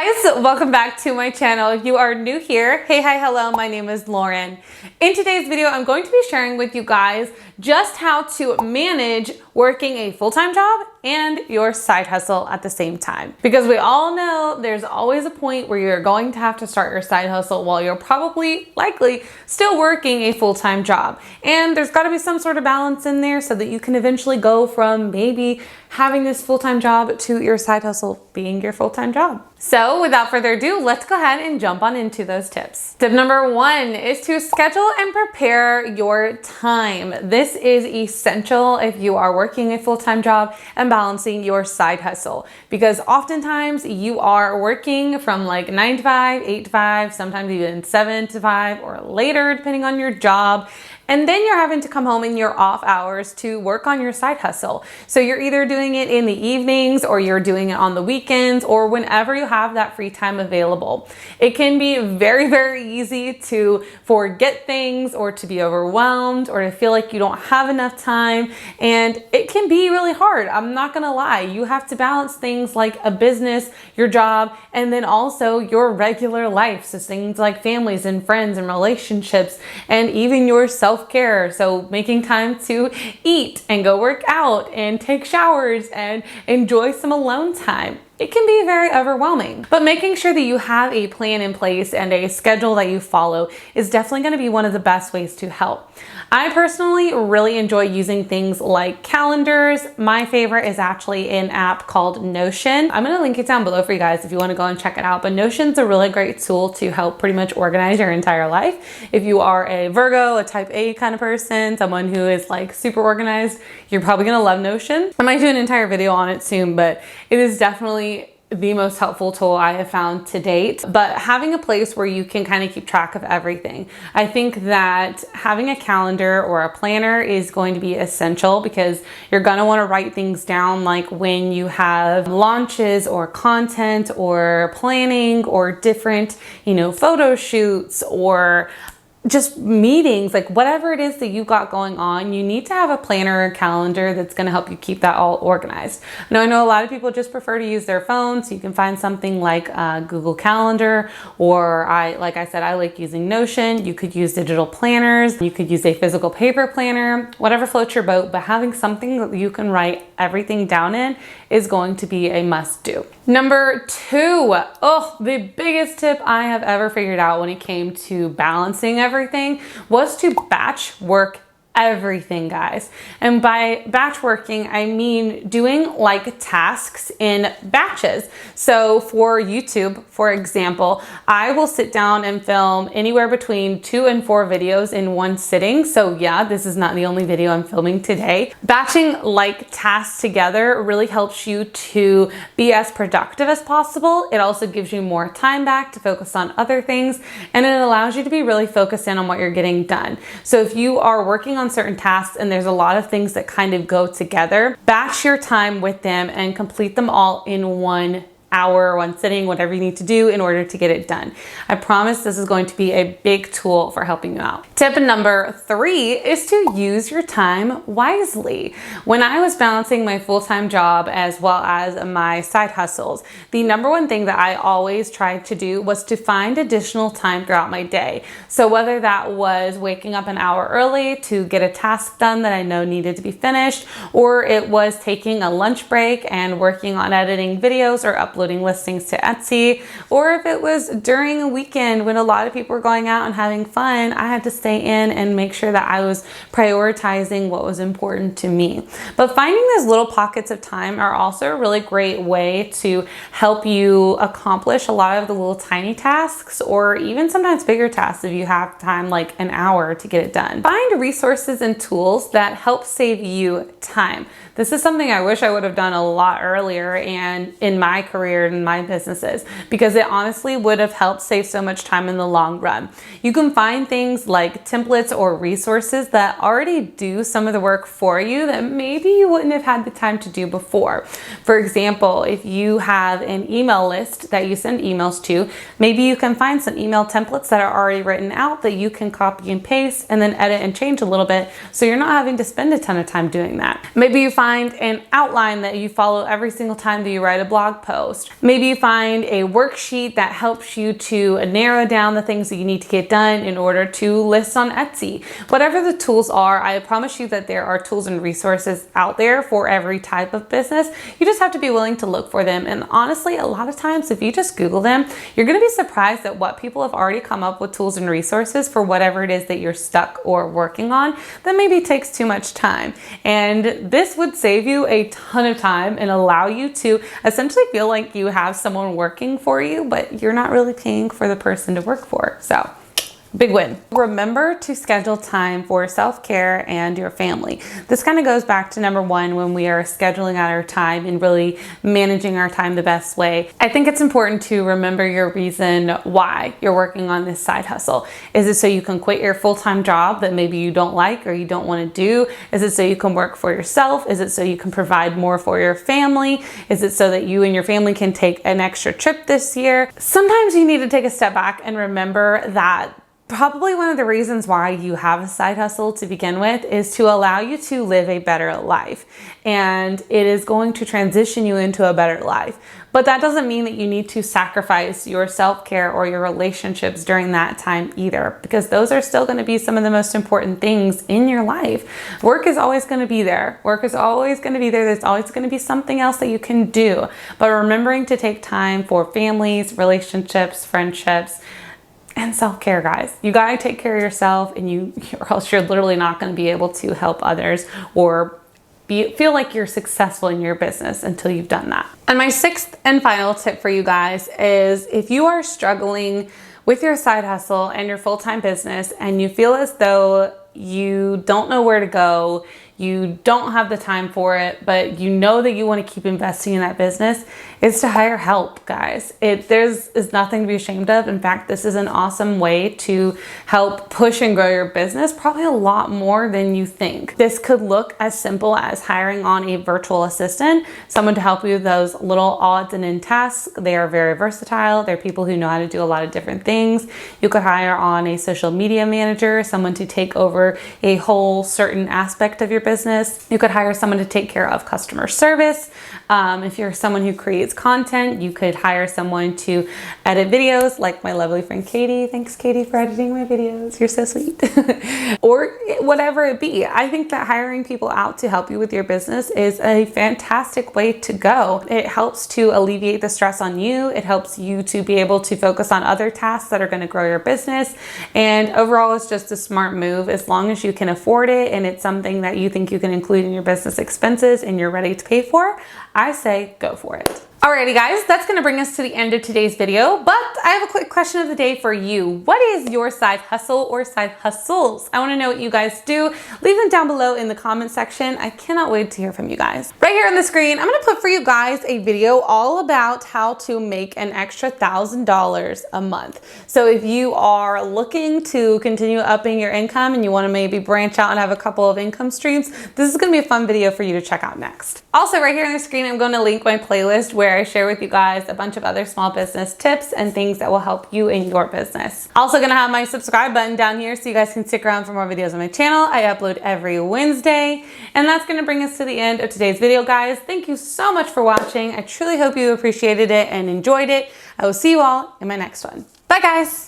guys, welcome back to my channel. If you are new here, hey, hi, hello, my name is Lauren. In today's video, I'm going to be sharing with you guys just how to manage working a full-time job and your side hustle at the same time. Because we all know there's always a point where you're going to have to start your side hustle while you're probably likely still working a full-time job. And there's got to be some sort of balance in there so that you can eventually go from maybe having this full-time job to your side hustle being your full-time job. So without further ado, let's go ahead and jump on into those tips. Tip number one is to schedule and prepare your time. This is essential if you are working a full-time job and balancing your side hustle, because oftentimes you are working from like 9 to 5, 8 to 5, sometimes even 7 to 5 or later, depending on your job. And then you're having to come home in your off hours to work on your side hustle. So you're either doing it in the evenings or you're doing it on the weekends or whenever you have that free time available. It can be very, very easy to forget things or to be overwhelmed or to feel like you don't have enough time. And it can be really hard. I'm not gonna lie. You have to balance things like a business, your job, and then also your regular life. So things like families and friends and relationships and even your self-care. So making time to eat and go work out and take showers and enjoy some alone time. It can be very overwhelming, but making sure that you have a plan in place and a schedule that you follow is definitely going to be one of the best ways to help. I personally really enjoy using things like calendars. My favorite is actually an app called Notion. I'm going to link it down below for you guys if you want to go and check it out, but Notion's a really great tool to help pretty much organize your entire life. If you are a Virgo, a type A kind of person, someone who is like super organized, you're probably going to love Notion. I might do an entire video on it soon, but it is definitely the most helpful tool I have found to date. But having a place where you can kind of keep track of everything. I think that having a calendar or a planner is going to be essential because you're going to want to write things down, like when you have launches or content or planning or different, photo shoots or just meetings, like whatever it is that you've got going on, you need to have a planner or calendar that's going to help you keep that all organized. Now, I know a lot of people just prefer to use their phone, so you can find something like Google Calendar, or like I said, I like using Notion. You could use digital planners. You could use a physical paper planner, whatever floats your boat, but having something that you can write everything down in is going to be a must do. Number two, the biggest tip I have ever figured out when it came to balancing everything was to batch work everything, guys. And by batch working, I mean doing like tasks in batches. So for YouTube, for example, I will sit down and film anywhere between 2 and 4 videos in one sitting. So yeah, this is not the only video I'm filming today. Batching like tasks together really helps you to be as productive as possible. It also gives you more time back to focus on other things, and it allows you to be really focused in on what you're getting done. So if you are working on certain tasks and there's a lot of things that kind of go together, batch your time with them and complete them all in 1 hour, one sitting, whatever you need to do in order to get it done. I promise this is going to be a big tool for helping you out. Tip number 3 is to use your time wisely. When I was balancing my full-time job as well as my side hustles, the number one thing that I always tried to do was to find additional time throughout my day. So whether that was waking up an hour early to get a task done that I know needed to be finished, or it was taking a lunch break and working on editing videos or uploading listings to Etsy, or if it was during a weekend when a lot of people were going out and having fun, I had to stay in and make sure that I was prioritizing what was important to me. But finding those little pockets of time are also a really great way to help you accomplish a lot of the little tiny tasks, or even sometimes bigger tasks if you have time, like an hour to get it done. Find resources and tools that help save you time. This is something I wish I would have done a lot earlier and in my career and my businesses, because it honestly would have helped save so much time in the long run. You can find things like templates or resources that already do some of the work for you that maybe you wouldn't have had the time to do before. For example, if you have an email list that you send emails to, maybe you can find some email templates that are already written out that you can copy and paste and then edit and change a little bit, so you're not having to spend a ton of time doing that. Maybe you find an outline that you follow every single time that you write a blog post. most. Maybe you find a worksheet that helps you to narrow down the things that you need to get done in order to list on Etsy. Whatever the tools are, I promise you that there are tools and resources out there for every type of business. You just have to be willing to look for them. And honestly, a lot of times, if you just Google them, you're going to be surprised at what people have already come up with tools and resources for whatever it is that you're stuck or working on that maybe takes too much time. And this would save you a ton of time and allow you to essentially feel like you have someone working for you, but you're not really paying for the person to work for. So big win. Remember to schedule time for self-care and your family. This kind of goes back to number one, when we are scheduling out our time and really managing our time the best way. I think it's important to remember your reason why you're working on this side hustle. Is it so you can quit your full-time job that maybe you don't like or you don't want to do? Is it so you can work for yourself? Is it so you can provide more for your family? Is it so that you and your family can take an extra trip this year? Sometimes you need to take a step back and remember that probably one of the reasons why you have a side hustle to begin with is to allow you to live a better life. And it is going to transition you into a better life. But that doesn't mean that you need to sacrifice your self-care or your relationships during that time either, because those are still going to be some of the most important things in your life. Work is always going to be there. Work is always going to be there. There's always going to be something else that you can do. But remembering to take time for families, relationships, friendships, and self-care, guys. You gotta take care of yourself, and or else you're literally not gonna be able to help others or feel like you're successful in your business until you've done that. And my sixth and final tip for you guys is, if you are struggling with your side hustle and your full-time business and you feel as though you don't know where to go, you don't have the time for it, but you know that you want to keep investing in that business, is to hire help, guys. There's nothing to be ashamed of. In fact, this is an awesome way to help push and grow your business, probably a lot more than you think. This could look as simple as hiring on a virtual assistant, someone to help you with those little odds and ends tasks. They are very versatile. They're people who know how to do a lot of different things. You could hire on a social media manager, someone to take over a whole certain aspect of your business. You could hire someone to take care of customer service. If you're someone who creates content, you could hire someone to edit videos, like my lovely friend Katie. Thanks, Katie, for editing my videos. You're so sweet. Or whatever it be. I think that hiring people out to help you with your business is a fantastic way to go. It helps to alleviate the stress on you. It helps you to be able to focus on other tasks that are going to grow your business. And overall, it's just a smart move as long as you can afford it and it's something that you think you can include in your business expenses and you're ready to pay for. I say go for it. Alrighty guys, that's gonna bring us to the end of today's video, but I have a quick question of the day for you. What is your side hustle or side hustles? I wanna know what you guys do. Leave them down below in the comment section. I cannot wait to hear from you guys. Right here on the screen, I'm gonna put for you guys a video all about how to make an extra $1,000 a month. So if you are looking to continue upping your income and you wanna maybe branch out and have a couple of income streams, this is gonna be a fun video for you to check out next. Also right here on the screen, I'm gonna link my playlist where I share with you guys a bunch of other small business tips and things that will help you in your business. Also gonna have my subscribe button down here so you guys can stick around for more videos on my channel. I upload every Wednesday. And that's gonna bring us to the end of today's video, guys. Thank you so much for watching. I truly hope you appreciated it and enjoyed it. I will see you all in my next one. Bye, guys.